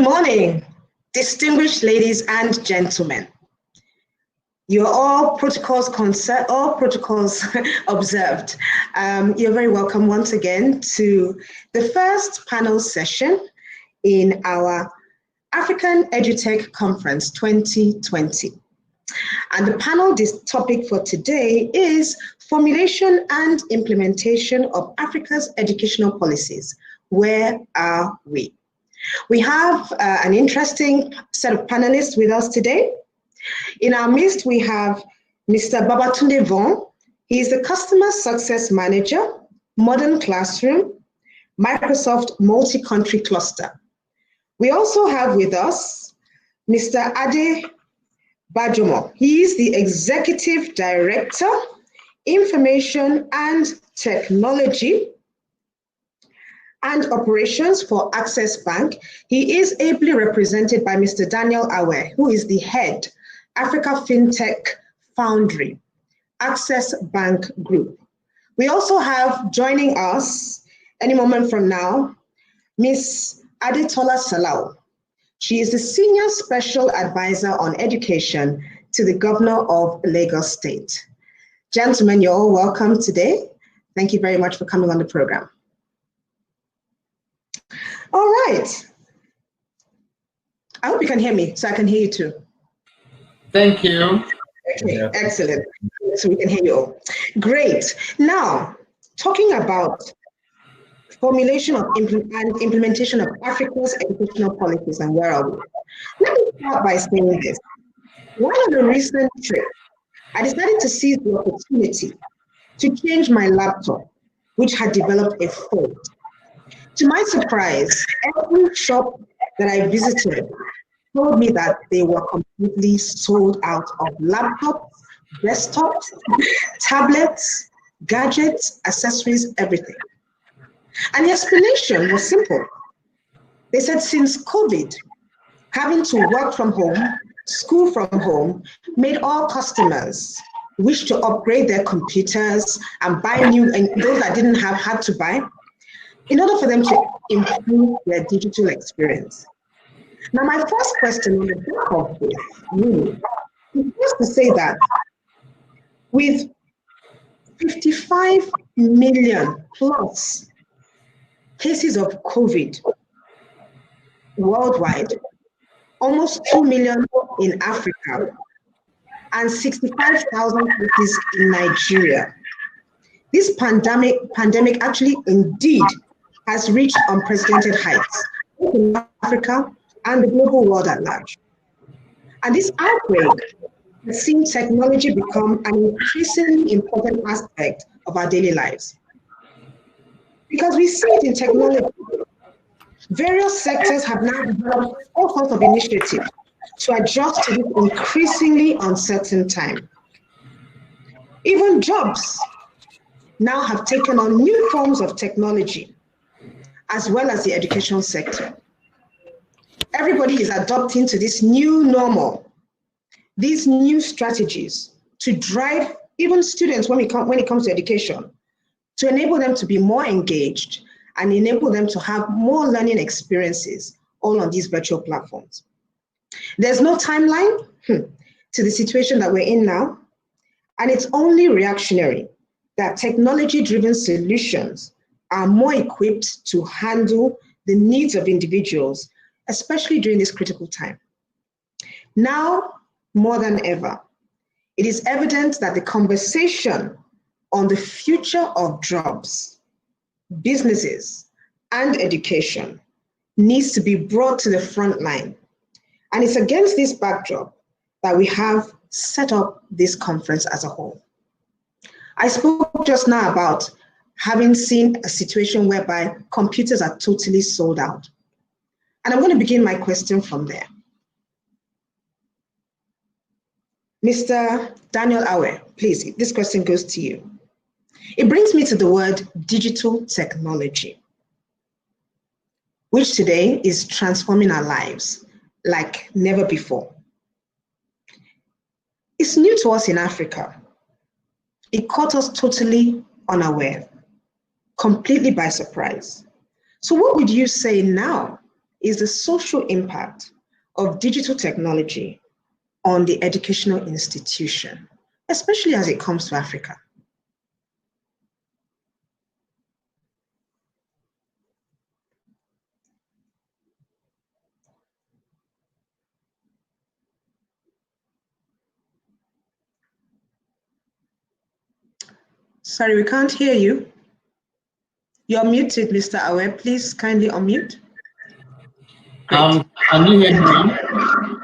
morning, distinguished ladies and gentlemen. You're all protocols observed. You're very welcome once again to the first panel session in our African Edutech Conference 2020. And the panel topic for today is Formulation and Implementation of Africa's Educational Policies. Where are we? We have an interesting set of panelists with us today. In our midst, we have Mr. Babatunde Von. He is the Customer Success Manager, Modern Classroom, Microsoft Multi-Country Cluster. We also have with us Mr. Ade Bajomo. He is the Executive Director, Information and Technology and Operations for Access Bank. He is ably represented by Mr. Daniel Awe, who is the head, Africa FinTech Foundry, Access Bank Group. We also have joining us any moment from now, Ms. Adetola Salau. She is the Senior Special Advisor on Education to the Governor of Lagos State. Gentlemen, you're all welcome today. Thank you very much for coming on the program. All right. I hope you can hear me, so I can hear you too. Thank you. Okay, excellent. So we can hear you all. Great. Now, talking about formulation of and implementation of Africa's educational policies and where are we? Let me start by saying this. While on a recent trip, I decided to seize the opportunity to change my laptop, which had developed a fault. To my surprise, every shop that I visited told me that they were completely sold out of laptops, desktops, tablets, gadgets, accessories, everything. And the explanation was simple. They said since COVID, having to work from home, school from home, made all customers wish to upgrade their computers and buy new, and those that didn't have had to buy, in order for them to improve their digital experience. Now, my first question on the back of this really is to say that with 55 million plus cases of COVID worldwide, almost 2 million in Africa, and 65,000 cases in Nigeria, this pandemic actually indeed has reached unprecedented heights in Africa and the global world at large. And this outbreak has seen technology become an increasingly important aspect of our daily lives. Because we see it in technology, various sectors have now developed all sorts of initiatives to adjust to this increasingly uncertain time. Even jobs now have taken on new forms of technology, as well as the education sector. Everybody is adopting to this new normal, these new strategies to drive even students when it comes to education, to enable them to be more engaged and enable them to have more learning experiences all on these virtual platforms. There's no timeline to the situation that we're in now, and it's only reactionary that technology-driven solutions are more equipped to handle the needs of individuals, especially during this critical time. Now, more than ever, it is evident that the conversation on the future of jobs, businesses, and education needs to be brought to the front line. And it's against this backdrop that we have set up this conference as a whole. I spoke just now about having seen a situation whereby computers are totally sold out. And I'm going to begin my question from there. Mr. Daniel Awe, please, this question goes to you. It brings me to the word digital technology, which today is transforming our lives like never before. It's new to us in Africa. It caught us totally unaware, completely by surprise. So what would you say now is the social impact of digital technology on the educational institution, especially as it comes to Africa. Sorry, we can't hear you. You're muted, Mr. Awe. Please kindly unmute. Can you hear me?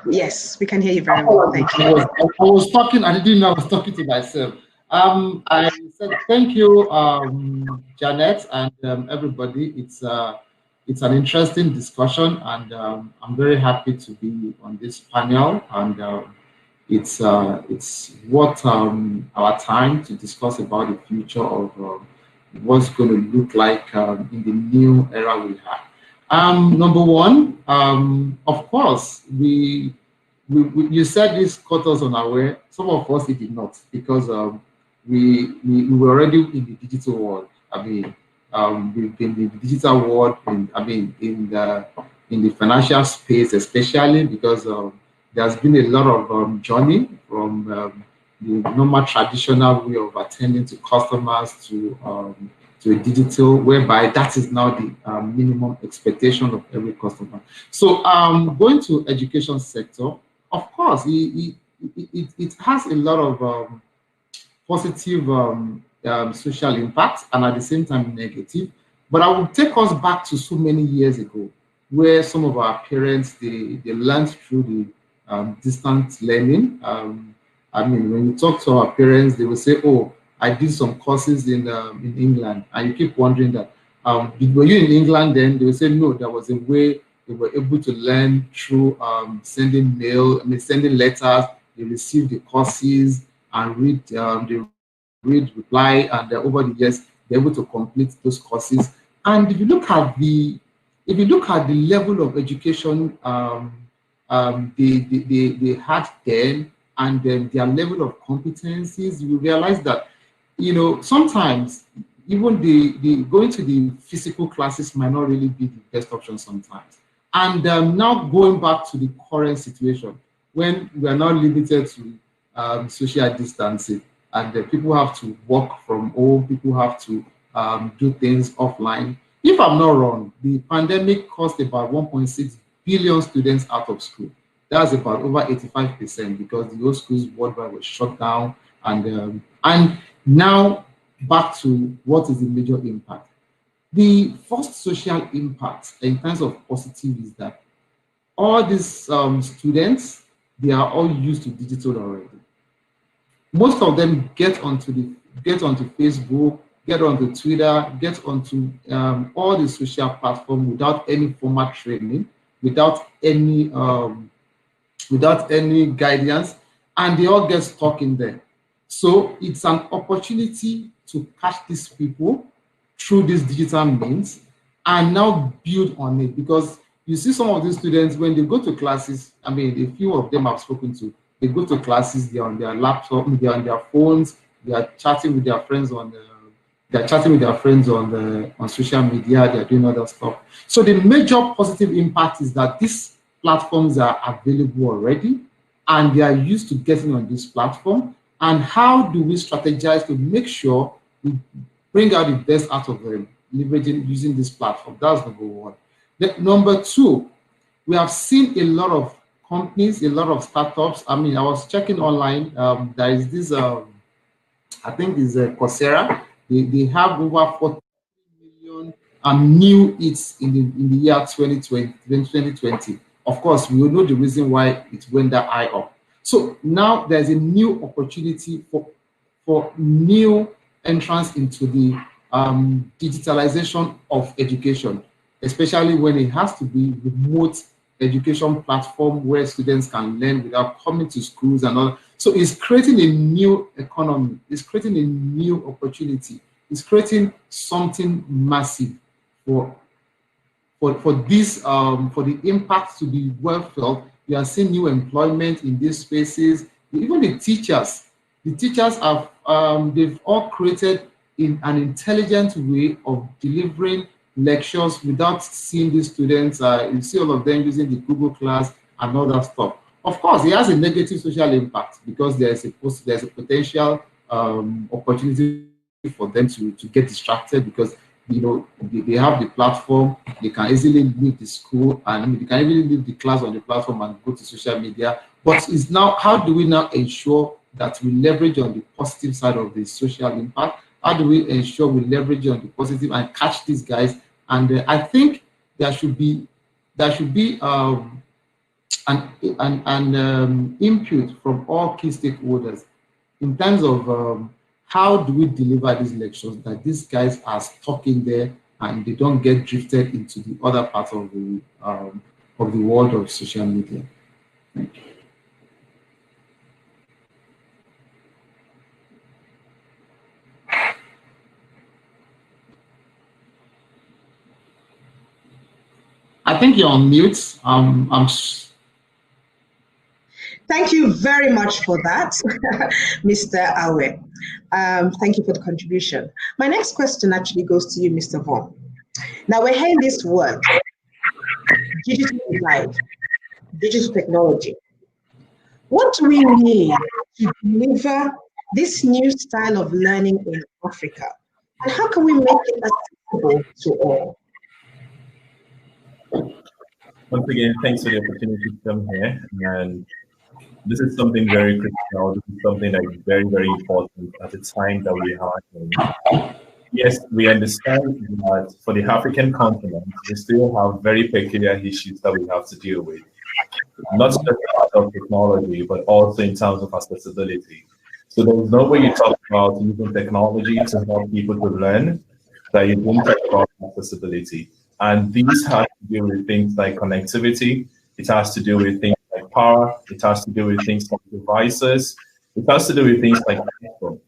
Yes, we can hear you very well. Thank you. I was talking, I didn't know I was talking to myself. I said thank you, Janet, and everybody. It's an interesting discussion, and I'm very happy to be on this panel. And it's worth our time to discuss about the future of what's going to look like in the new era we have. Number one, of course, you said this caught us unaware. Some of us, it did not, because we were already in the digital world. I mean, we've been in the digital world, in the financial space, especially because there's been a lot of journey from the normal traditional way of attending to customers to a digital, whereby that is now the minimum expectation of every customer. So going to education sector, of course, it has a lot of positive social impact, and at the same time negative. But I will take us back to so many years ago, where some of our parents, they learned through the distance learning. When you talk to our parents, they will say, "Oh, I did some courses in England," and you keep wondering that, were you in England then? They will say, "No, there was a way they were able to learn through sending letters. They received the courses and read, reply, and over the years they're able to complete those courses." And if you look at the level of education they had then, and then their level of competencies, you realize that, sometimes even the going to the physical classes might not really be the best option sometimes. And now going back to the current situation, when we are now limited to social distancing, and people have to work from home, people have to do things offline. If I'm not wrong, the pandemic caused about 1.6 billion students out of school. That's about over 85%, because the whole schools worldwide were shut down. And now back to what is the major impact. The first social impact in terms of positive is that all these students, they are all used to digital already. Most of them get onto Facebook, get onto Twitter, get onto all the social platforms without any formal training, without any guidance, and they all get stuck in there. So it's an opportunity to catch these people through these digital means and now build on it. Because you see some of these students, when they go to classes, a few of them I've spoken to, they go to classes, they're on their laptop, they're on their phones, they are chatting with their friends on social media, they're doing other stuff. So the major positive impact is that these platforms are available already, and they are used to getting on this platform. And how do we strategize to make sure we bring out the best out of them, using this platform? That's number one. Number two, we have seen a lot of companies, a lot of startups. I was checking online. There is this, I think it's Coursera. They have over 40 million new hits in the year 2020. Of course, we will know the reason why it went that high up. So now there's a new opportunity for new entrance into the digitalization of education, especially when it has to be remote education platform where students can learn without coming to schools and all. So it's creating a new economy. It's creating a new opportunity. It's creating something massive for this for the impact to be well felt. We are seeing new employment in these spaces. Even the teachers have they've all created in an intelligent way of delivering lectures without seeing these students. You see all of them using the Google Class and all that stuff. Of course, it has a negative social impact because there's a potential opportunity for them to get distracted because they have the platform. They can easily leave the school and they can even leave the class on the platform and go to social media. But it's now, how do we now ensure that we leverage on the positive side of the social impact? How do we ensure we leverage on the positive and catch these guys? And I think there should be an input from all key stakeholders in terms of how do we deliver these lectures that these guys are stuck in there and they don't get drifted into the other part of the world of social media. Thank you. I think you're on mute. Thank you very much for that, Mr. Awe. Thank you for the contribution. My next question actually goes to you, Mr. Vaughn. Now we're hearing this word, digital divide, digital technology. What do we need to deliver this new style of learning in Africa? And how can we make it accessible to all? Once again, thanks for the opportunity to come here. And this is something very critical. This is something that is very, very important at the time that we are in. Yes, we understand that for the African continent, we still have very peculiar issues that we have to deal with. Not just part of technology, but also in terms of accessibility. So there's no way you talk about using technology to help people to learn that you don't talk about accessibility. And these have to do with things like connectivity. It has to do with things like power. It has to do with things like devices. It has to do with things like platform.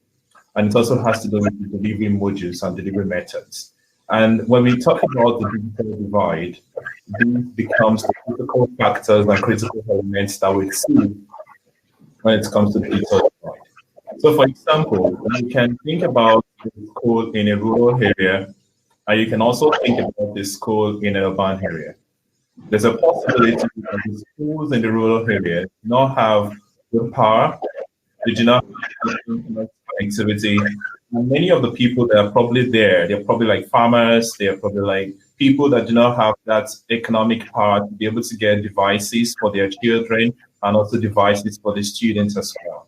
And it also has to do with the delivery modules and delivery methods. And when we talk about the digital divide, these becomes the critical factors and critical elements that we see when it comes to digital divide. So for example, you can think about the school in a rural area, and you can also think about the school in an urban area. There's a possibility that the schools in the rural area do not have good power, they do not have internet connectivity, and many of the people that are probably there, they're probably like farmers, they're probably like people that do not have that economic power to be able to get devices for their children and also devices for the students as well.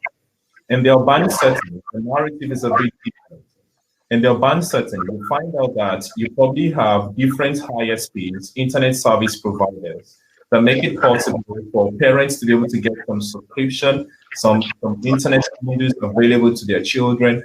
In the urban setting, the narrative is a bit different. In the urban setting, you find out that you probably have different higher speeds internet service providers that make it possible for parents to be able to get some subscription, some internet modules available to their children.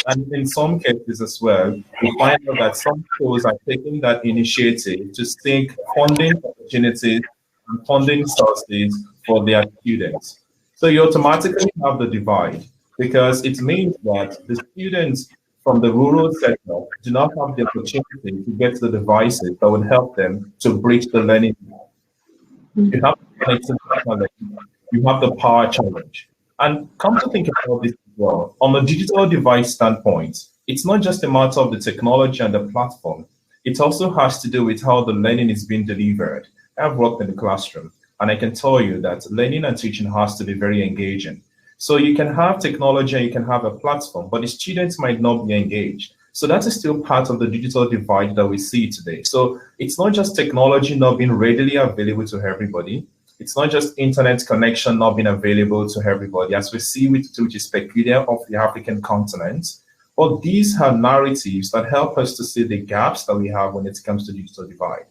And in some cases as well, you find out that some schools are taking that initiative to seek funding opportunities and funding sources for their students. So you automatically have the divide because it means that the students from the rural sector do not have the opportunity to get the devices that would help them to bridge the learning. You have the connectivity challenge, you have the power challenge. And come to think about this as well, on the digital device standpoint, it's not just a matter of the technology and the platform. It also has to do with how the learning is being delivered. I've worked in the classroom, and I can tell you that learning and teaching has to be very engaging. So you can have technology and you can have a platform, but the students might not be engaged. So that is still part of the digital divide that we see today. So it's not just technology not being readily available to everybody. It's not just internet connection not being available to everybody, as we see which is peculiar of the African continent. But these have narratives that help us to see the gaps that we have when it comes to digital divide.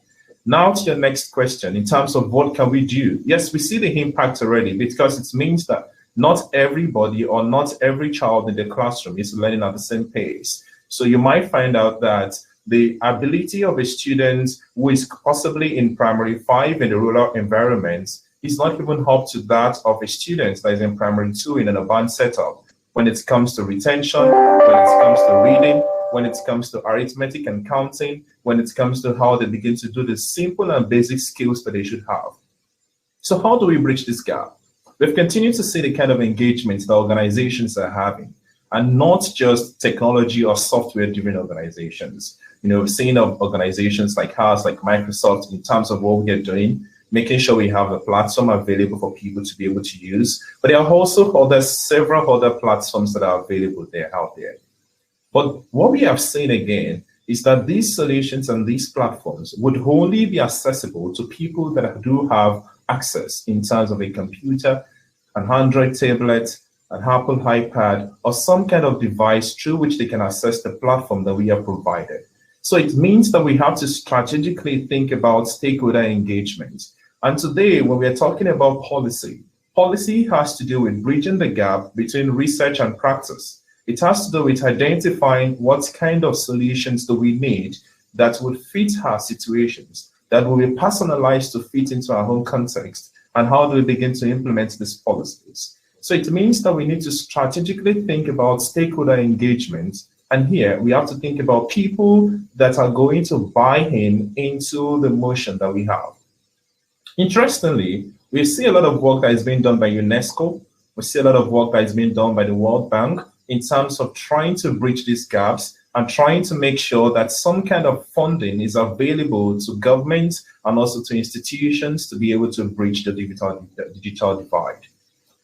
Now to your next question, in terms of what can we do? Yes, we see the impact already because it means that not everybody or not every child in the classroom is learning at the same pace. So you might find out that the ability of a student who is possibly in primary 5 in the rural environments is not even up to that of a student that is in primary 2 in an urban setup. When it comes to retention, when it comes to reading, when it comes to arithmetic and counting, when it comes to how they begin to do the simple and basic skills that they should have. So how do we bridge this gap? We've continued to see the kind of engagements that organizations are having, and not just technology or software-driven organizations. seeing of organizations like ours, like Microsoft, in terms of what we are doing, making sure we have a platform available for people to be able to use. But there are also several other platforms that are available there out there. But what we have seen again is that these solutions and these platforms would only be accessible to people that do have access in terms of a computer, an Android tablet, an Apple iPad, or some kind of device through which they can access the platform that we have provided. So it means that we have to strategically think about stakeholder engagement. And today, when we're talking about policy, policy has to do with bridging the gap between research and practice. It has to do with identifying what kind of solutions do we need that would fit our situations, that will be personalized to fit into our own context, and how do we begin to implement these policies. So it means that we need to strategically think about stakeholder engagement. And here we have to think about people that are going to buy into the motion that we have. Interestingly, we see a lot of work that is being done by UNESCO. We see a lot of work that is being done by the World Bank in terms of trying to bridge these gaps and trying to make sure that some kind of funding is available to governments and also to institutions to be able to bridge the digital divide.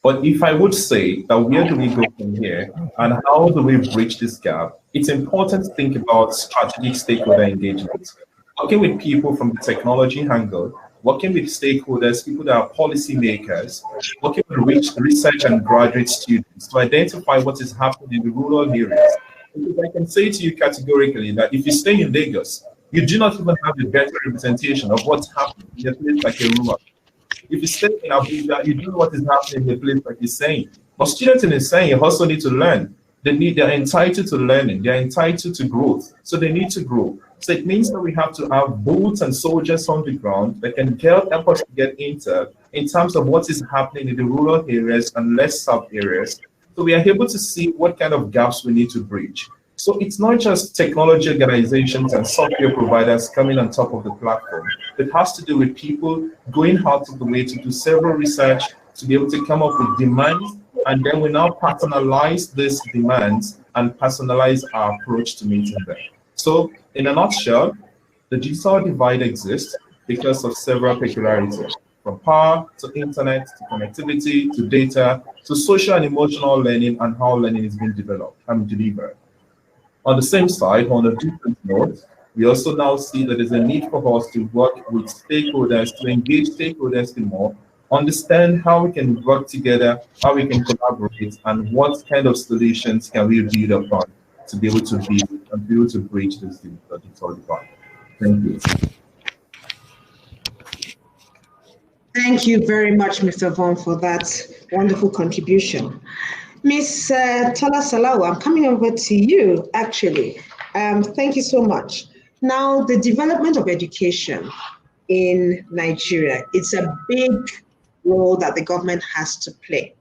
But if I would say that where do we go from here and how do we bridge this gap, it's important to think about strategic stakeholder engagement. Working with people from the technology angle, working with stakeholders, people that are policymakers, working with research and graduate students to identify what is happening in the rural areas. Because I can say to you categorically that if you stay in Lagos, you do not even have a better representation of what's happening in a place like Yoruba. If you stay in Abuja, you do know what is happening in a place like Hussein. But students in Hussein also need to learn. They're entitled to learning. They're entitled to growth. So they need to grow. So it means that we have to have boots and soldiers on the ground that can help us to get intel in terms of what is happening in the rural areas and less served areas. So we are able to see what kind of gaps we need to bridge. So it's not just technology organizations and software providers coming on top of the platform. It has to do with people going out of the way to do several research to be able to come up with demands, and then we now personalize these demands and personalize our approach to meeting them. So in a nutshell, the digital divide exists because of several peculiarities, from power to internet, to connectivity, to data, to social and emotional learning and how learning is being developed and delivered. On the same side, on a different note, we also now see that there's a need for us to work with stakeholders, to engage stakeholders more, understand how we can work together, how we can collaborate, and what kind of solutions can we build upon to be able to bridge this digital divide. Thank you. Thank you very much, Mr. Vaughan, for that wonderful contribution. Ms. Tola Salawu, I'm coming over to you, actually. Thank you so much. Now, the development of education in Nigeria, it's a big role that the government has to play.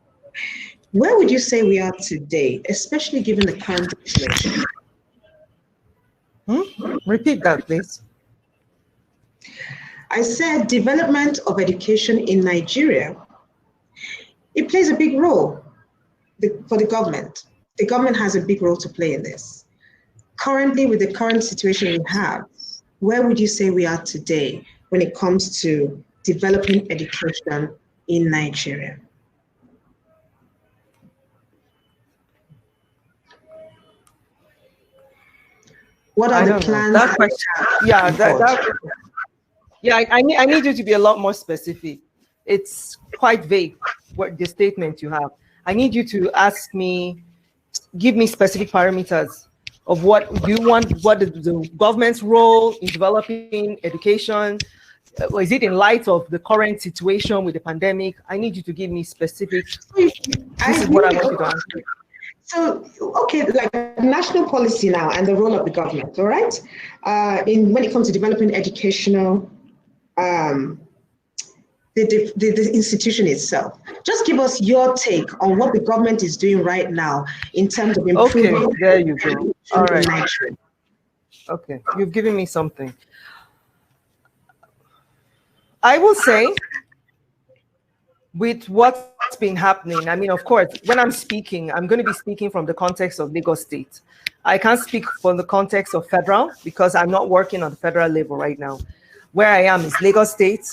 Where would you say we are today, especially given the current situation? Repeat that, please. I said development of education in Nigeria, it plays a big role for the government. The government has a big role to play in this. Currently, with the current situation we have, where would you say we are today when it comes to developing education in Nigeria? What are the plans? That question, I need you to be a lot more specific. It's quite vague, what the statement you have. I need you to give me specific parameters of what you want, what is the government's role in developing education. Is it in light of the current situation with the pandemic? I need you to give me specifics. This is what I want you to answer. So, okay, like national policy now and the role of the government, all right? When it comes to developing educational, the institution itself. Just give us your take on what the government is doing right now in terms of improving. Okay, there you go. All right. Okay, you've given me something. I will say, with what what's been happening, I mean, of course, when I'm speaking, I'm going to be speaking from the context of Lagos State. I can't speak from the context of federal because I'm not working on the federal level right now. Where I am is Lagos State,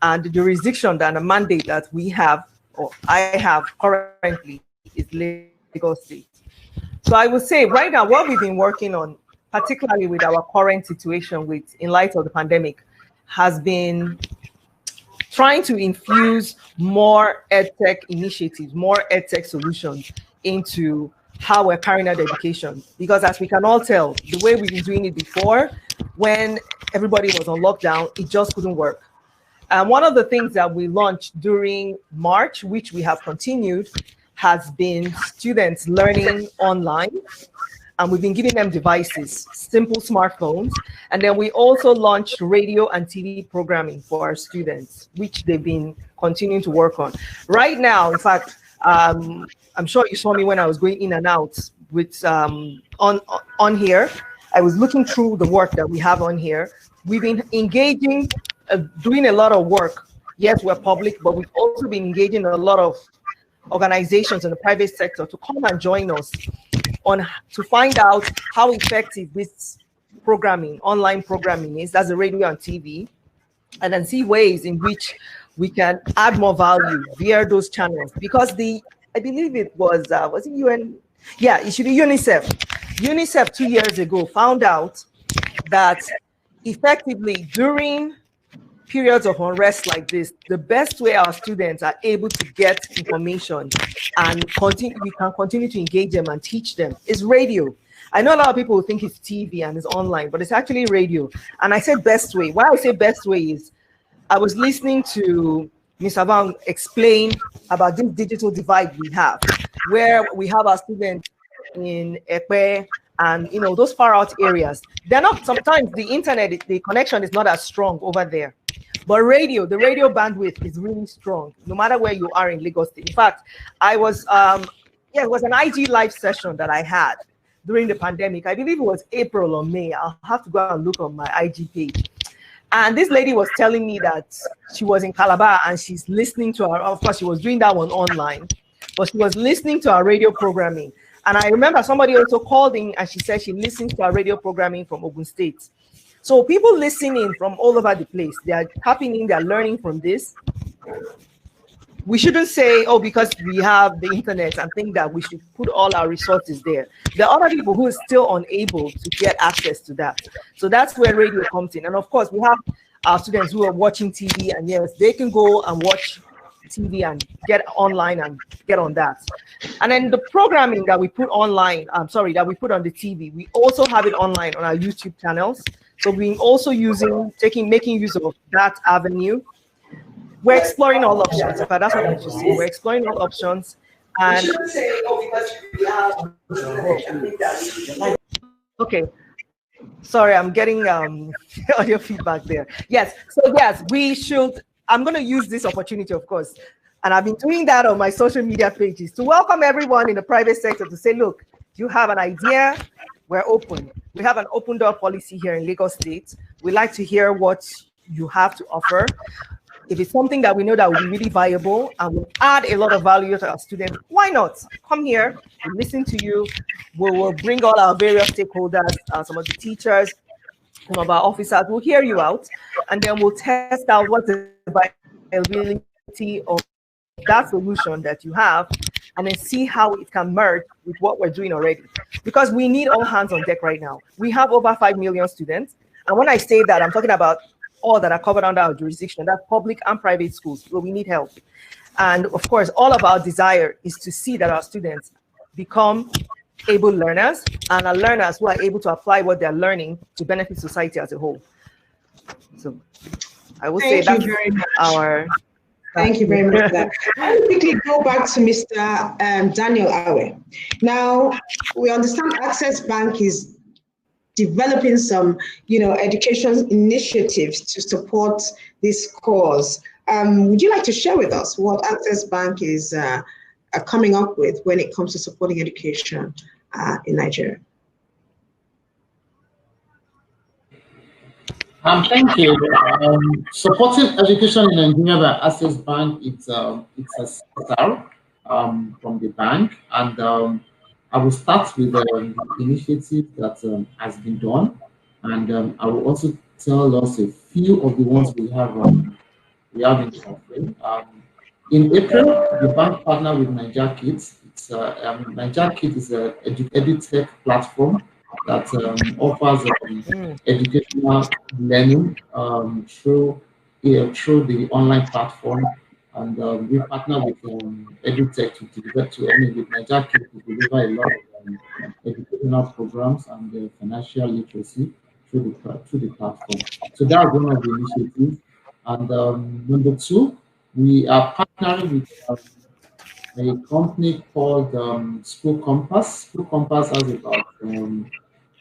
and the jurisdiction and the mandate that we have, or I have currently, is Lagos State. So I would say right now, what we've been working on, particularly with our current situation in light of the pandemic, has been trying to infuse more EdTech initiatives, more EdTech solutions into how we're carrying out education. Because as we can all tell, the way we've been doing it before, when everybody was on lockdown, it just couldn't work. And one of the things that we launched during March, which we have continued, has been students learning online. And we've been giving them devices, simple smartphones. And then we also launched radio and TV programming for our students, which they've been continuing to work on. Right now, in fact, I'm sure you saw me when I was going in and out with on here. I was looking through the work that we have on here. We've been engaging, doing a lot of work. Yes, we're public, but we've also been engaging a lot of organizations in the private sector to come and join us to find out how effective this programming, online programming is, that's the radio and TV, and then see ways in which we can add more value via those channels. Because I believe it was it UN? Yeah, it should be UNICEF. UNICEF 2 years ago found out that effectively during periods of unrest like this, the best way our students are able to get information and we can continue to engage them and teach them is radio. I know a lot of people think it's TV and it's online, but it's actually radio. And I said best way. Why I say best way is I was listening to Ms. Abang explain about this digital divide we have, where we have our students in Ekpe and those far out areas. They're not, sometimes the internet, the connection is not as strong over there. But the radio bandwidth is really strong, no matter where you are in Lagos State. In fact, I was, it was an IG live session that I had during the pandemic. I believe it was April or May. I'll have to go and look on my IG page. And this lady was telling me that she was in Calabar and she's listening to her, of course, she was doing that one online, but she was listening to our radio programming. And I remember somebody also called in and she said she listens to our radio programming from Ogun State. So people listening from all over the place, they are tapping in, they're learning from this. We shouldn't say, oh, because we have the internet and think that we should put all our resources there. There are other people who are still unable to get access to that. So that's where radio comes in. And of course, we have our students who are watching TV, and yes, they can go and watch TV and get online and get on that. And then the programming that we put online, that we put on the TV, we also have it online on our YouTube channels. So we're also making use of that avenue. We're exploring all options. In fact, that's what I should say. We're exploring all options. And okay, sorry, I'm getting audio feedback there. Yes, so yes, we should. I'm going to use this opportunity, of course, and I've been doing that on my social media pages to welcome everyone in the private sector to say, look, you have an idea, we're open. We have an open door policy here in Lagos State. We like to hear what you have to offer. If it's something that we know that will be really viable and will add a lot of value to our students, why not? Come here, we'll listen to you. We will bring all our various stakeholders, some of the teachers, some of our officers, we'll hear you out, and then we'll test out what the viability of that solution that you have, and then see how it can merge with what we're doing already. Because we need all hands on deck right now. We have over 5 million students. And when I say that, I'm talking about all that are covered under our jurisdiction. That's public and private schools. So we need help. And of course, all of our desire is to see that our students become able learners and are learners who are able to apply what they're learning to benefit society as a whole. So I would say that's our... Thank you very much for that. I'll quickly go back to Mr. Daniel Awe. Now, we understand Access Bank is developing some, education initiatives to support this cause. Would you like to share with us what Access Bank is coming up with when it comes to supporting education in Nigeria? Thank you. Supporting education in Nigeria by Access Bank, it's a CSR from the bank, and I will start with the initiative that has been done, and I will also tell us a few of the ones we have in offering. In April, the bank partnered with Niger-Kids. Niger-Kids is a Edutech platform that offers educational learning through the online platform, and we partner with Edutech to deliver with Niger-Kids to deliver a lot of educational programs and financial literacy through the platform. So that's one of the initiatives. And number two, we are partnering with a company called School Compass. School Compass has about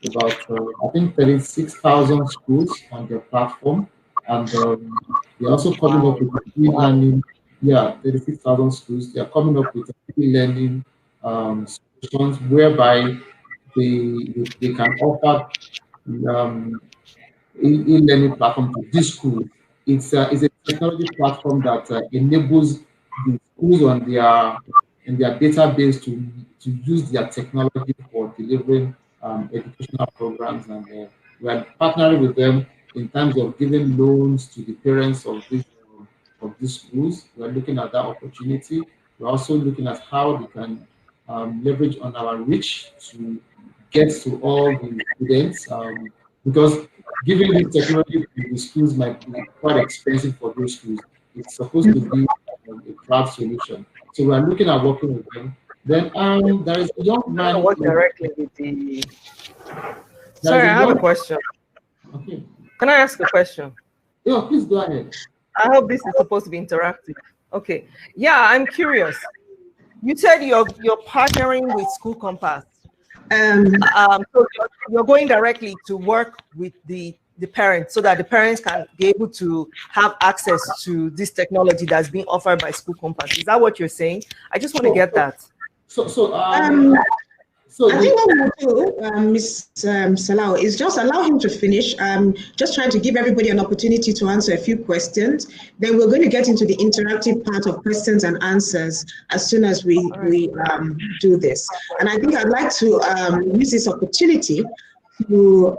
I think 36,000 schools on their platform, and they're also coming up with e-learning. Yeah, 36,000 schools. They are coming up with e-learning solutions whereby they can offer e-learning platform to these schools. It's a technology platform that enables the schools on their database to use their technology for delivering educational programs, and we are partnering with them in terms of giving loans to the parents of these schools. We are looking at that opportunity. We're also looking at how we can leverage on our reach to get to all the students, because giving this technology to the schools might be quite expensive for those schools. It's supposed to be a crowd solution. So we are looking at working with them. Then there is a young man. Work directly with the. Sorry, I have a question. Okay. Can I ask a question? Yeah, please go ahead. I hope this is supposed to be interactive. Okay. Yeah, I'm curious. You said you're partnering with School Compass. So you're going directly to work with the parents so that the parents can be able to have access to this technology that's being offered by School Compass. Is that what you're saying? I just want to get that. I think what we'll do, Ms. Salau, is just allow him to finish. Just trying to give everybody an opportunity to answer a few questions. Then we're going to get into the interactive part of questions and answers as soon as we do this. And I think I'd like to use this opportunity to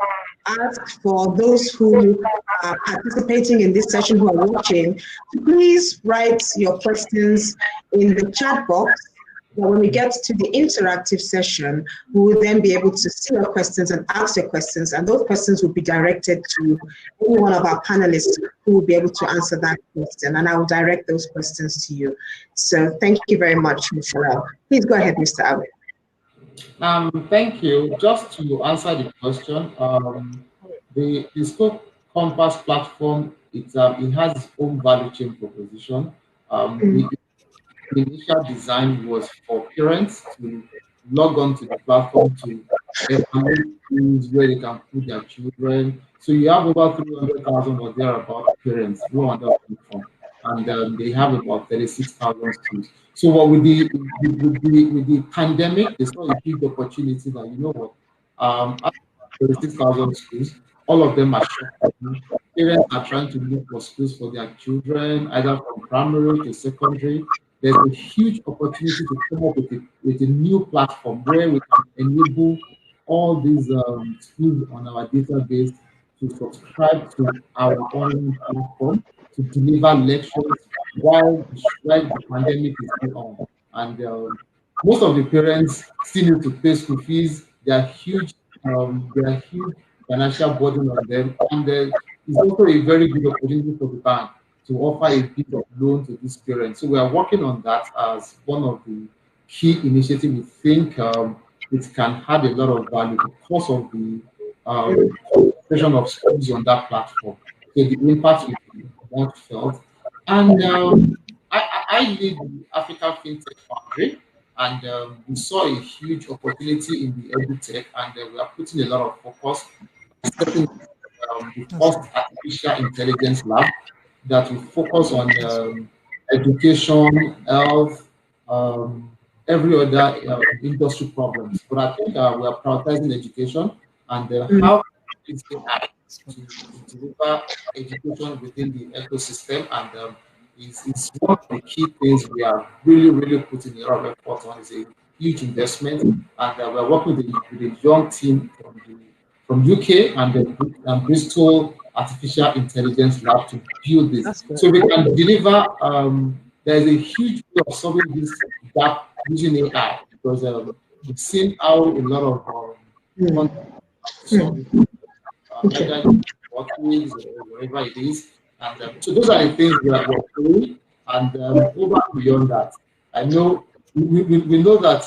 ask for those who are participating in this session, who are watching, to please write your questions in the chat box. When we get to the interactive session, we will then be able to see your questions and ask your questions, and those questions will be directed to any one of our panelists who will be able to answer that question, and I will direct those questions to you. So thank you very much, Mr. Rao. Please go ahead, Mr. Abe. Thank you. Just to answer the question, the School Compass platform, it has its own value chain proposition. The initial design was for parents to log on to the platform to evaluate schools where they can put their children. So you have over 300,000 or thereabout parents who are on that platform, and they have about 36,000 schools. So what with the pandemic, they saw a big opportunity that, you know what, 36,000 schools, all of them are shut. Parents are trying to look for schools for their children, either from primary to secondary. There's a huge opportunity to come up with a new platform where we can enable all these schools on our database to subscribe to our online platform to deliver lectures while the pandemic is still on. And most of the parents still need to pay school fees. There are huge financial burden on them, and it's also a very good opportunity for the bank to offer a bit of loan to these parents. So we are working on that as one of the key initiatives. We think it can add a lot of value because of the concentration of schools on that platform. So the impact will be much felt. And I lead the African FinTech Foundry, and we saw a huge opportunity in the Edutech, and we are putting a lot of focus on setting the first artificial intelligence lab that will focus on education, health, every other industry problems. But I think we are prioritizing education, and how to deliver education within the ecosystem, and it's one of the key things we are really putting a lot of effort on. It's a huge investment, and we're working with a young team from UK and the Bristol Artificial Intelligence Lab to build this, so we can deliver. There's a huge way of solving this gap using AI, because we've seen how a lot of workways or wherever it is, and so those are the things we are doing. And over and beyond that, I know we know that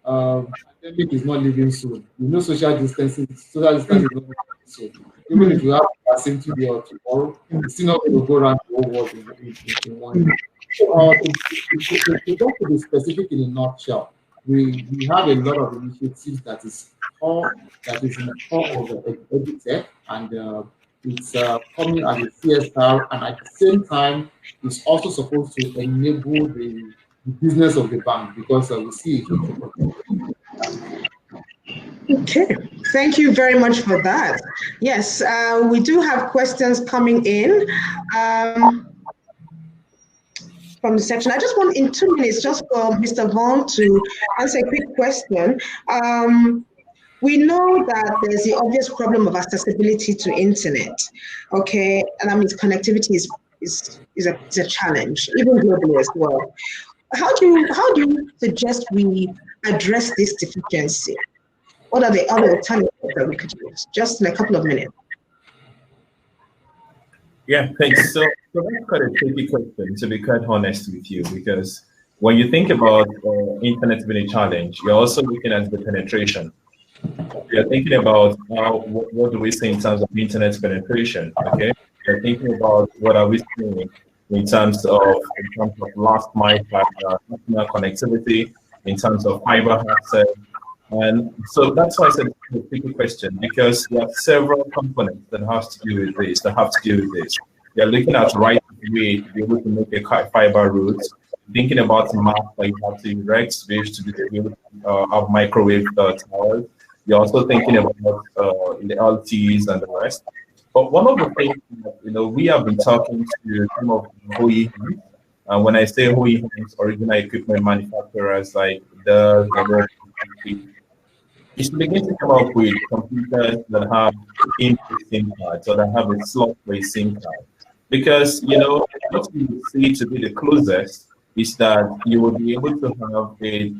pandemic is not living soon. We know social distancing is not living soon. Even if you have a vaccine today or tomorrow, it's still not going to go around the whole world in one day. So, to go to be specific in a nutshell, we have a lot of initiatives that is in the core of the Edutech, and it's coming as a CSR, and at the same time, it's also supposed to enable the business of the bank, because we see it. Okay, thank you very much for that. Yes, we do have questions coming in from the section. I just want, in 2 minutes, just for Mr. Vaughn to answer a quick question. We know that there's the obvious problem of accessibility to internet, okay, and that means connectivity is a challenge, even globally as well. How do you suggest we address this deficiency? What are the other alternatives that we could use? Just in a couple of minutes. Yeah, thanks. So that's quite a tricky question, to be quite honest with you, because when you think about internet being a challenge, you're also looking at the penetration. You're thinking about what do we see in terms of internet penetration, okay? You're thinking about what are we seeing in terms of last mile connectivity, in terms of fiber access. And so that's why I said it's a tricky question, because there are several components that have to do with this, You're looking at right way to be able to make a fiber route, thinking about maps that you have to erect to be able to have microwave towers. You're also thinking about the LTEs and the rest. But one of the things that, we have been talking to some of the OEMs, and when I say OEMs, original equipment manufacturers like is to begin to come up with computers that have input SIM cards, or that have a slot-based SIM card. Because, what you see to be the closest is that you will be able to have a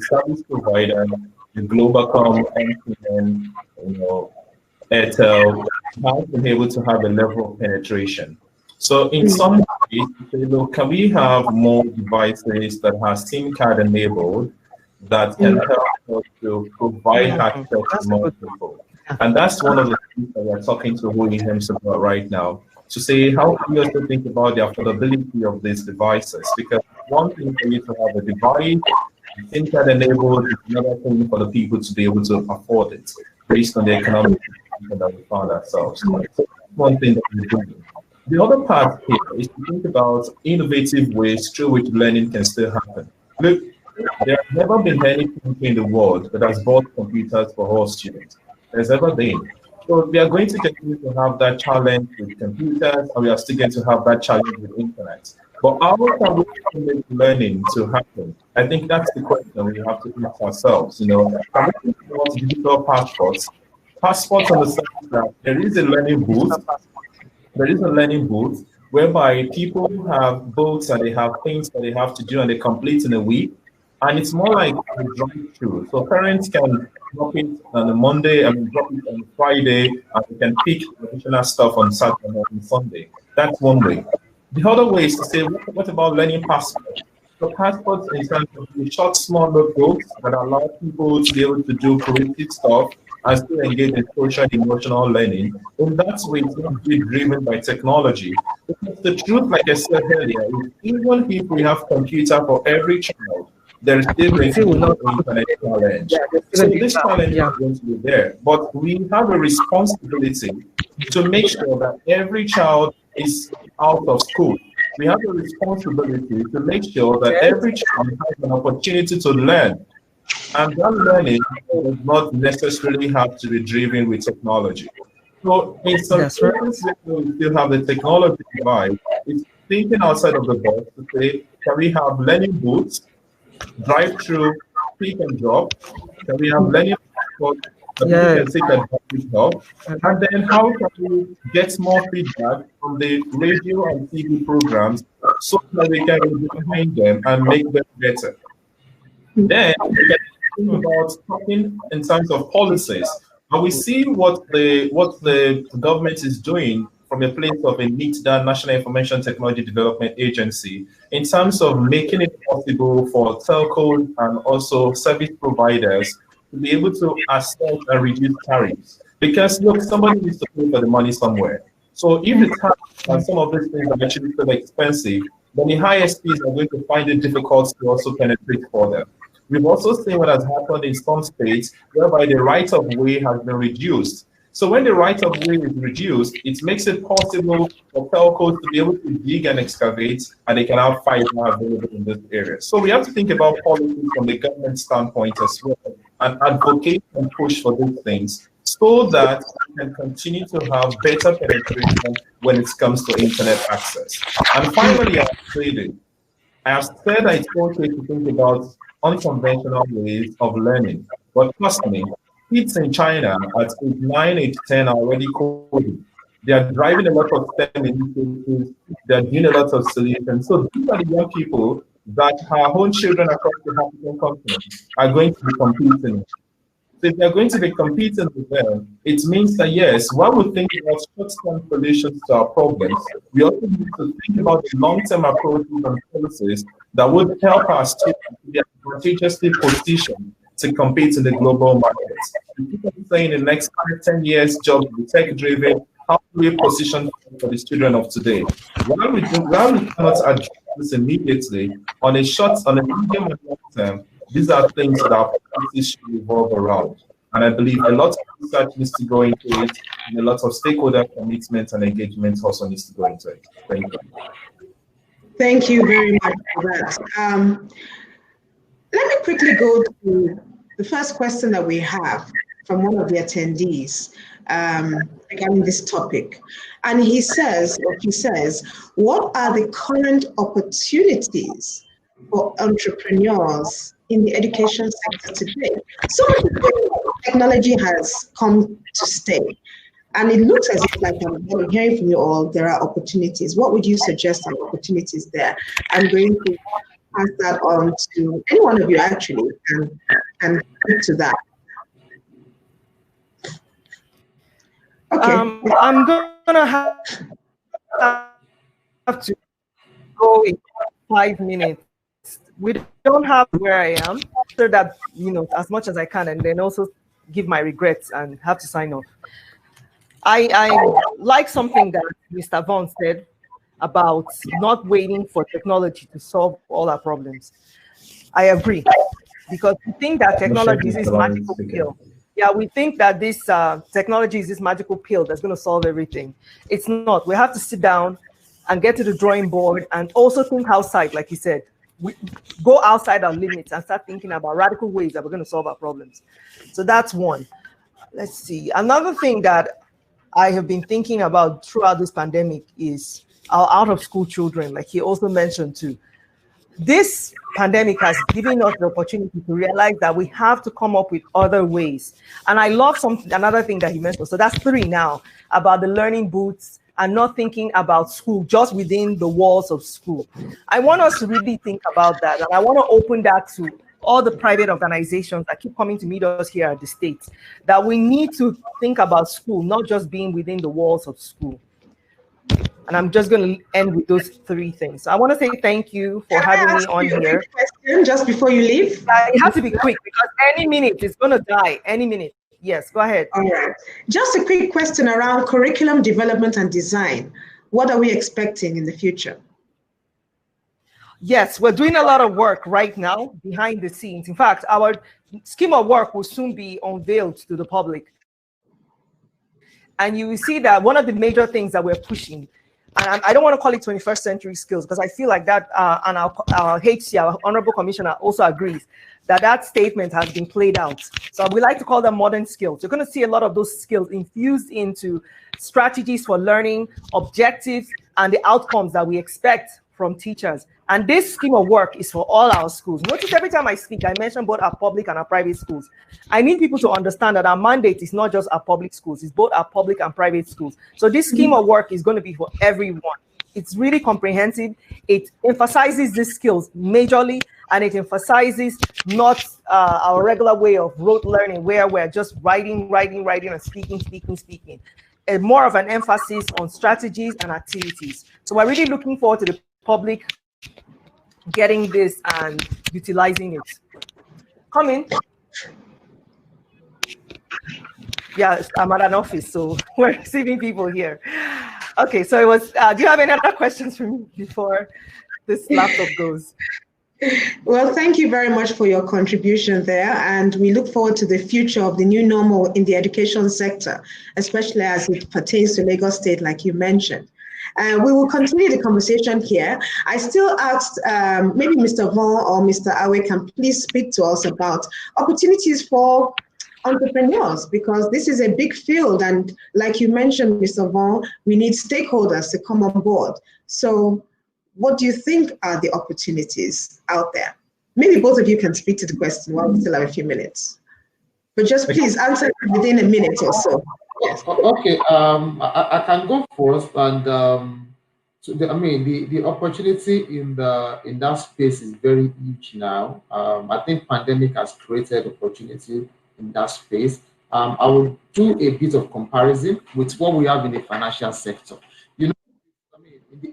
service provider, the Globacom, MTN, Airtel, has been able to have a level of penetration. So in some ways, can we have more devices that have SIM card enabled that can help us to provide access to more people? And that's one of the things that we're talking to OEMs about right now, to say, how can we also think about the affordability of these devices? Because one thing for you to have a device, SIM card enabled, is another thing for the people to be able to afford it, based on the economic situation that we found ourselves. So that's one thing that we're doing. The other part here is to think about innovative ways through which learning can still happen. Look, there has never been any country in the world that has bought computers for all students. There's ever been. So we are going to continue to have that challenge with computers, and we are still going to have that challenge with internet. But how can we make learning to happen? I think that's the question we have to ask ourselves. Can we think about digital passports? Passports on the sense that there is a learning booth. There is a learning booth whereby people have books and they have things that they have to do and they complete in a week. And it's more like a drive-through. So parents can drop it on a Monday and drop it on a Friday, and they can pick additional stuff on Saturday or on Sunday. That's one way. The other way is to say, what about learning passports? So passports in terms of the short, small notebooks that allow people to be able to do creative stuff and still engage in social and emotional learning. In that way, it's not really driven by technology. Because the truth, like I said earlier, is even if we have computer for every child, there is still going to be no internet challenge. So this challenge is going to be there. But we have a responsibility to make sure that every child is out of school. We have a responsibility to make sure that every child has an opportunity to learn. And that learning does not necessarily have to be driven with technology. So in some That's right. cases, we still have the technology divide. It's thinking outside of the box to say, can we have learning booths, drive-through, pick and drop? Can we have learning booths that people can take advantage of? And then how can we get more feedback from the radio and TV programs so that we can get behind them and make them better? Then we can think about talking in terms of policies. And we see what the government is doing from a place of a NITDA, National Information Technology Development Agency, in terms of making it possible for telcos and also service providers to be able to assess and reduce tariffs. Because look, somebody needs to pay for the money somewhere. So if the tariffs and some of these things are actually so expensive, then the high SPs are going to find it difficult to also penetrate for them. We've also seen what has happened in some states whereby the right of way has been reduced. So when the right of way is reduced, it makes it possible for telcos to be able to dig and excavate, and they can have fiber available in this area. So we have to think about policies from the government standpoint as well, and advocate and push for these things so that we can continue to have better penetration when it comes to internet access. And finally, I have said it's okay to think about unconventional ways of learning. But trust me, kids in China at age 9, age 10 are already coding. They are driving a lot of STEM initiatives. They are doing a lot of solutions. So these are the young people that our own children across the African continent are going to be competing. So if they're going to be competing with them, it means that yes, while we think about short-term solutions to our problems, we also need to think about the long-term approaches and policies that would help our students to be advantageously positioned to compete in the global markets. People are saying in the next 5-10 years, jobs will be tech-driven. How do we position for the children of today? While we cannot address this immediately, on a medium and long term, these are things that our policies should revolve around. And I believe a lot of research needs to go into it, and a lot of stakeholder commitment and engagement also needs to go into it. Thank you. Thank you very much for that. Let me quickly go to the first question that we have from one of the attendees regarding this topic. And he says, what are the current opportunities for entrepreneurs in the education sector today? Some of the technology has come to stay. And it looks as if, like I'm hearing from you all, there are opportunities. What would you suggest are opportunities there? I'm going to pass that on to any one of you actually and speak to that. Okay. I'm gonna have to go in 5 minutes. We don't have where I am, so that, as much as I can, and then also give my regrets and have to sign off. I like something that Mr. Vaughn said about not waiting for technology to solve all our problems. I agree, because we think that technology is this magical pill. Yeah, we think that this technology is this magical pill that's going to solve everything. It's not. We have to sit down and get to the drawing board and also think outside, like he said. We go outside our limits and start thinking about radical ways that we're going to solve our problems. So that's one. Let's see. Another thing that I have been thinking about throughout this pandemic is our out-of-school children, like he also mentioned too. This pandemic has given us the opportunity to realize that we have to come up with other ways. And I love another thing that he mentioned. So that's 3 now, about the learning booths and not thinking about school just within the walls of school. I want us to really think about that. And I want to open that to all the private organizations that keep coming to meet us here at the state, that we need to think about school, not just being within the walls of school. And I'm just going to end with those 3 things. I want to say thank you for having me on here. Question just before you leave? It has to be quick, because any minute it's going to die, any minute. Yes, go ahead. All right. Just a quick question around curriculum development and design. What are we expecting in the future? Yes, we're doing a lot of work right now behind the scenes. In fact, our scheme of work will soon be unveiled to the public. And you will see that one of the major things that we're pushing and I don't want to call it 21st century skills, because I feel like that, and our HC, our Honorable Commissioner, also agrees that that statement has been played out. So we like to call them modern skills. You're going to see a lot of those skills infused into strategies for learning, objectives, and the outcomes that we expect from teachers. And this scheme of work is for all our schools. Notice every time I speak, I mention both our public and our private schools. I need people to understand that our mandate is not just our public schools, it's both our public and private schools. So this scheme of work is going to be for everyone. It's really comprehensive. It emphasizes these skills majorly, and it emphasizes not our regular way of rote learning where we're just writing, and speaking. And more of an emphasis on strategies and activities. So we're really looking forward to the public getting this and utilizing it. Come in. Yeah, I'm at an office, so we're receiving people here. Okay, so it was, do you have any other questions for me before this laptop goes? Well, thank you very much for your contribution there, and we look forward to the future of the new normal in the education sector, especially as it pertains to Lagos State, like you mentioned. We will continue the conversation here. I still asked, maybe Mr. Vaughan or Mr. Awe can please speak to us about opportunities for entrepreneurs, because this is a big field, and like you mentioned, Mr. Vaughan, we need stakeholders to come on board. So what do you think are the opportunities out there? Maybe both of you can speak to the question while we still have a few minutes. But just please answer within a minute or so. Yes. Okay, I can go first, and so the opportunity in that space is very huge now. I think pandemic has created opportunity in that space. I will do a bit of comparison with what we have in the financial sector. You know,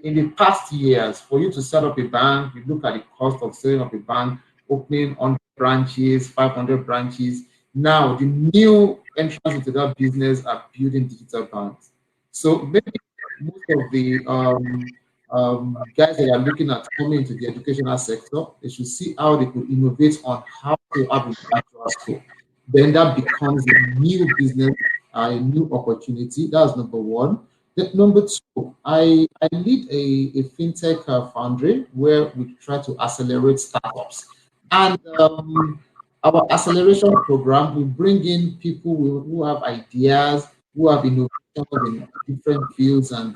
in the past years, for you to set up a bank, you look at the cost of setting up a bank, opening 100 branches, 500 branches. Now, the new entrants into that business are building digital banks. So maybe most of the guys that are looking at coming into the educational sector, they should see how they could innovate on how to have a virtual school. Then that becomes a new business, a new opportunity. That's number one. Then number two, I lead a fintech foundry where we try to accelerate startups. And our acceleration program, we bring in people who have ideas, who have innovations in different fields, and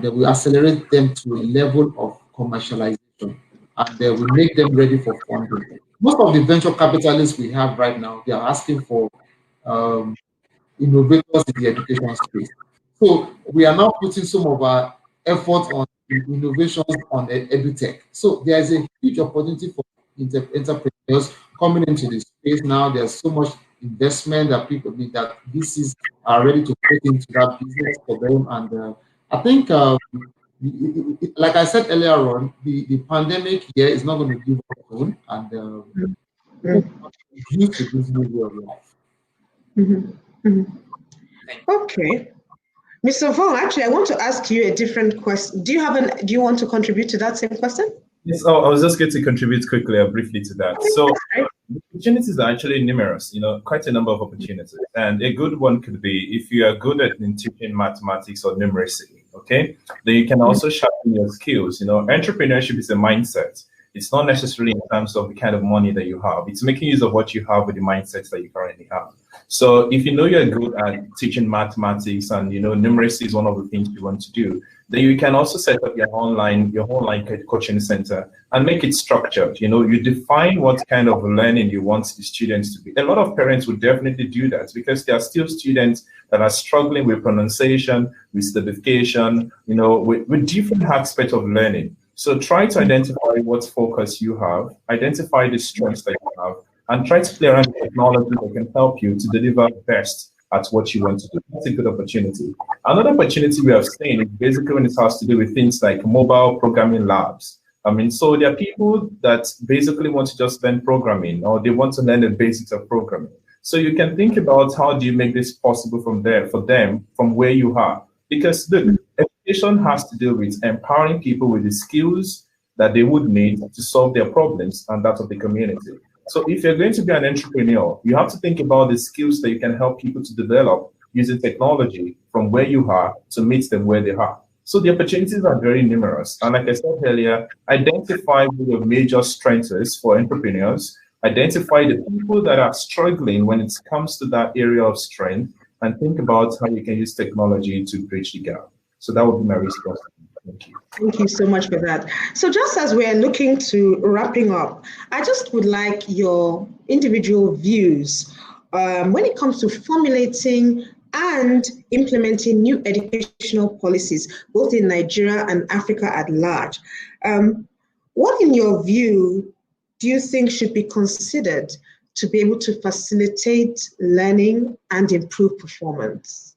we accelerate them to a level of commercialization, and we make them ready for funding. Most of the venture capitalists we have right now, they are asking for innovators in the education space. So we are now putting some of our efforts on innovations on Edutech. So there is a huge opportunity for entrepreneurs coming into this space now. There's so much investment that people need, that VCs are ready to put into that business for them. And I think, like I said earlier on, the pandemic here is not going to give up soon, and use to this new way of life. Okay. Mr. Vaughan, actually, I want to ask you a different question. Do you want to contribute to that same question? Yes, I was just going to contribute quickly or briefly to that. So the opportunities are actually numerous, quite a number of opportunities. And a good one could be if you are good at teaching mathematics or numeracy, okay, then you can also sharpen your skills. Entrepreneurship is a mindset. It's not necessarily in terms of the kind of money that you have. It's making use of what you have with the mindsets that you currently have. So if you're good at teaching mathematics and numeracy is one of the things you want to do, then you can also set up your online coaching center and make it structured. You define what kind of learning you want the students to be. A lot of parents would definitely do that because there are still students that are struggling with pronunciation, with studification, with different aspects of learning. So try to identify what focus you have, identify the strengths that you have, and try to play around with technology that can help you to deliver best at what you want to do. That's a good opportunity. Another opportunity we have seen is basically when it has to do with things like mobile programming labs. So there are people that basically want to just learn programming, or they want to learn the basics of programming. So you can think about how do you make this possible for them, from where you are. Because look, education has to do with empowering people with the skills that they would need to solve their problems and that of the community. So if you're going to be an entrepreneur, you have to think about the skills that you can help people to develop using technology from where you are to meet them where they are. So the opportunities are very numerous. And like I said earlier, identify what your major strengths is for entrepreneurs, identify the people that are struggling when it comes to that area of strength, and think about how you can use technology to bridge the gap. So that would be my response. Thank you. Thank you so much for that. So just as we're looking to wrapping up, I just would like your individual views when it comes to formulating and implementing new educational policies, both in Nigeria and Africa at large. What, in your view, do you think should be considered to be able to facilitate learning and improve performance?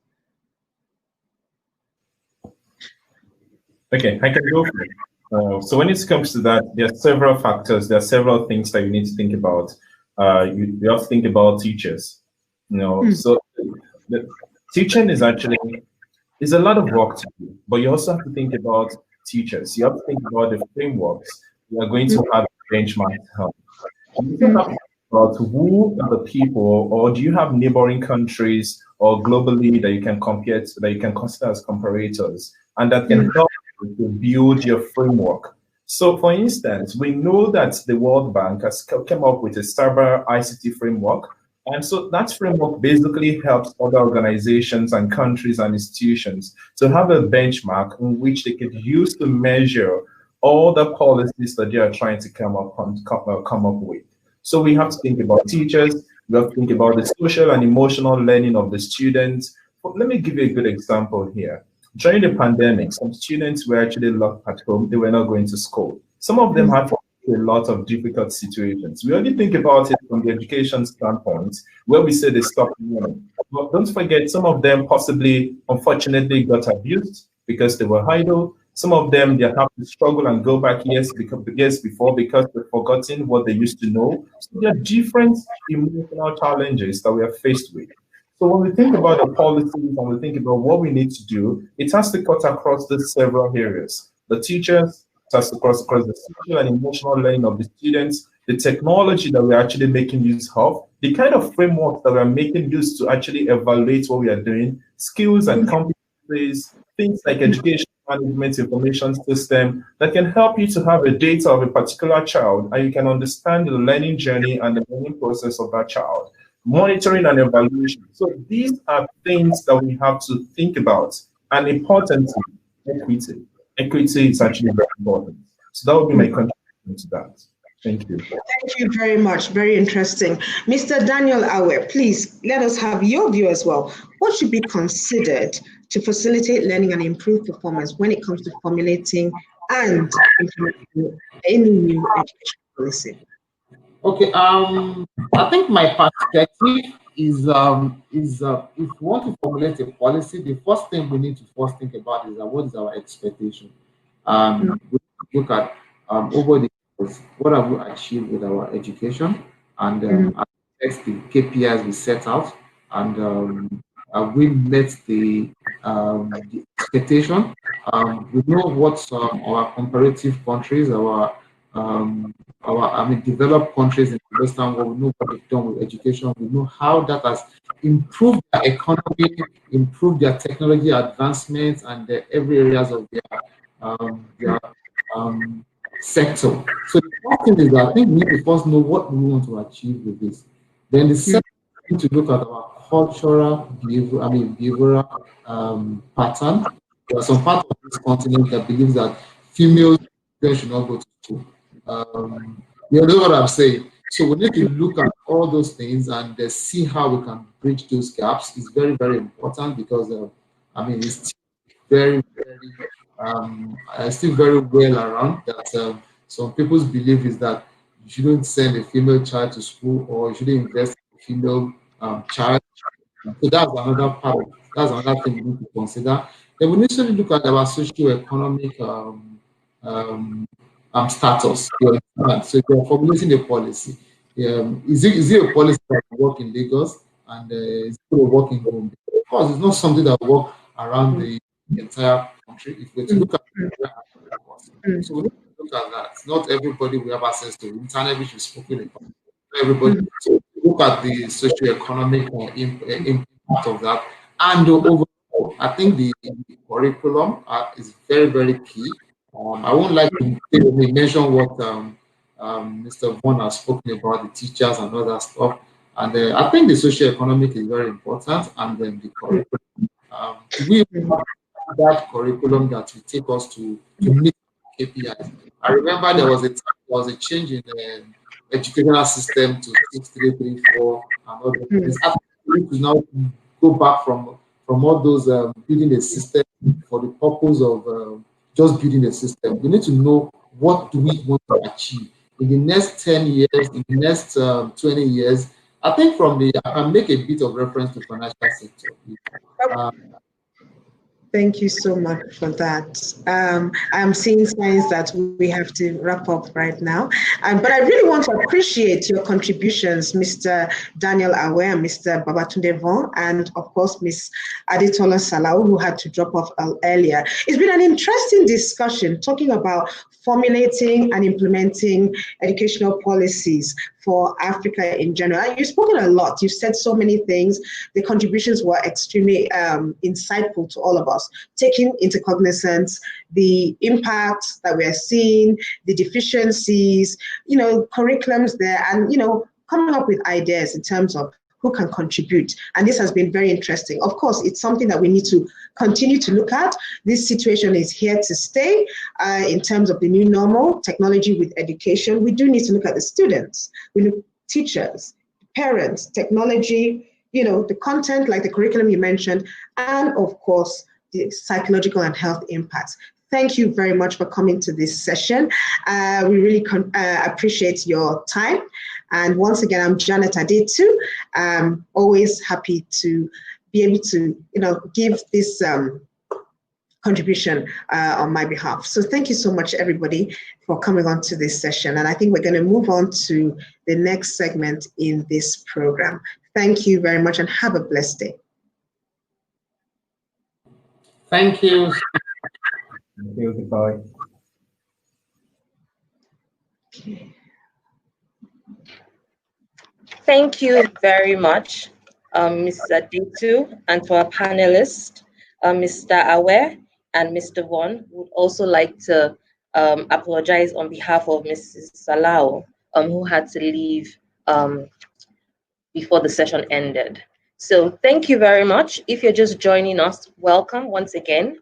Okay, I can go for it. So when it comes to that, there are several factors, there are several things that you need to think about. You have to think about teachers. So the teaching is a lot of work to do, but you also have to think about teachers. You have to think about the frameworks you are going to have benchmark help. You also have to think about who are the people, or do you have neighboring countries or globally that you can compare to, that you can consider as comparators, and that can help to build your framework. So for instance, we know that the World Bank has come up with a Starboard ICT framework. And so that framework basically helps other organizations and countries and institutions to have a benchmark in which they could use to measure all the policies that they are trying to come up with. So we have to think about teachers, we have to think about the social and emotional learning of the students. But let me give you a good example here. During the pandemic, some students were actually locked at home. They were not going to school. Some of them had a lot of difficult situations. We only think about it from the education standpoint, where we say they stopped learning. But don't forget, some of them possibly, unfortunately, got abused because they were idle. Some of them, they have to struggle and go back years before because they've forgotten what they used to know. So there are different emotional challenges that we are faced with. So when we think about the policies and we think about what we need to do, it has to cut across the several areas. The teachers, it has to cross across the social and emotional learning of the students, the technology that we're actually making use of, the kind of framework that we're making use to actually evaluate what we are doing, skills and competencies, things like education management information system that can help you to have a data of a particular child, and you can understand the learning journey and the learning process of that child. Monitoring and evaluation. So these are things that we have to think about. And importantly, equity. Equity is actually very important. So that would be my contribution to that. Thank you. Thank you very much. Very interesting. Mr. Daniel Awe, please let us have your view as well. What should be considered to facilitate learning and improve performance when it comes to formulating and implementing any new education policy? Okay, I think my perspective is if we want to formulate a policy, the first thing we need to first think about is what is our expectation. We look at over the years, what have we achieved with our education, and the KPIs we set out, and have we met the expectation. We know what our comparative countries, our developed countries in the Western world, we know what they've done with education. We know how that has improved their economy, improved their technology advancements, and every areas of their sector. So the first thing is that I think we need to first know what we want to achieve with this. Then the second thing to look at our cultural behavioral pattern. There are some parts of this continent that believes that females should not go to school. You know what I'm saying? So we need to look at all those things and see how we can bridge those gaps. It's very, very important because it's still very, still very well around that. Some people's belief is that you shouldn't send a female child to school, or you shouldn't invest in a female child. So that's another thing we need to consider. Then we need to look at our socio-economic status. So if you're formulating a policy, is it a policy that will work in Lagos and is it will work in Gombe? Of course, it's not something that will work around the entire country. If we look at so we need to look at that. Not everybody will have access to internet, which is spoken about. Everybody. So look at the socio-economic impact of that, and overall, I think the curriculum is very, very key. I won't like to mention what Mr. Vaughan has spoken about, the teachers and other stuff. And I think the socio-economic is very important, and then the curriculum. We have that curriculum that will take us to meet KPIs. I remember there was a change in the educational system to 6334 and all this. We need to now go back from all those building a system for the purpose of just building a system. We need to know what do we want to achieve in the next 10 years, in the next 20 years. I think I can make a bit of reference to financial sector. Thank you so much for that. I'm seeing signs that we have to wrap up right now. But I really want to appreciate your contributions, Mr. Daniel Aware, Mr. Babatunde Vaughan, and of course, Ms. Adetola Salau, who had to drop off earlier. It's been an interesting discussion talking about formulating and implementing educational policies for Africa in general. You've spoken a lot. You've said so many things. The contributions were extremely insightful to all of us, taking into cognizance the impact that we're seeing, the deficiencies, curriculums there, and, coming up with ideas in terms of who can contribute. And this has been very interesting. Of course, it's something that we need to continue to look at. This situation is here to stay in terms of the new normal, technology with education. We do need to look at the students, we look teachers, parents, technology, the content like the curriculum you mentioned, and of course, the psychological and health impacts. Thank you very much for coming to this session. We really appreciate your time. And once again, I'm Janet Adetu. Always happy to be able to, give this contribution on my behalf. So thank you so much, everybody, for coming on to this session. And I think we're going to move on to the next segment in this program. Thank you very much and have a blessed day. Thank you. Thank you. Goodbye. Okay. Thank you very much, Mr. Ditu, and to our panelists, Mr. Aware and Mr. Vaughan. Would also like to apologize on behalf of Mrs. Salau, who had to leave before the session ended. So thank you very much. If you're just joining us, welcome once again.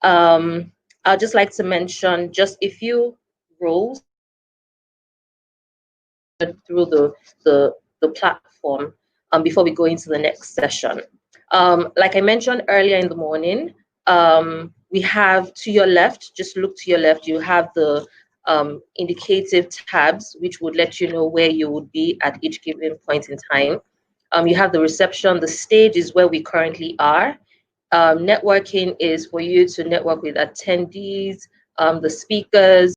I'd just like to mention just a few roles through the platform before we go into the next session. Like I mentioned earlier in the morning, we have to your left, just look to your left, you have the indicative tabs, which would let you know where you would be at each given point in time. You have the reception, the stage is where we currently are. Networking is for you to network with attendees, the speakers,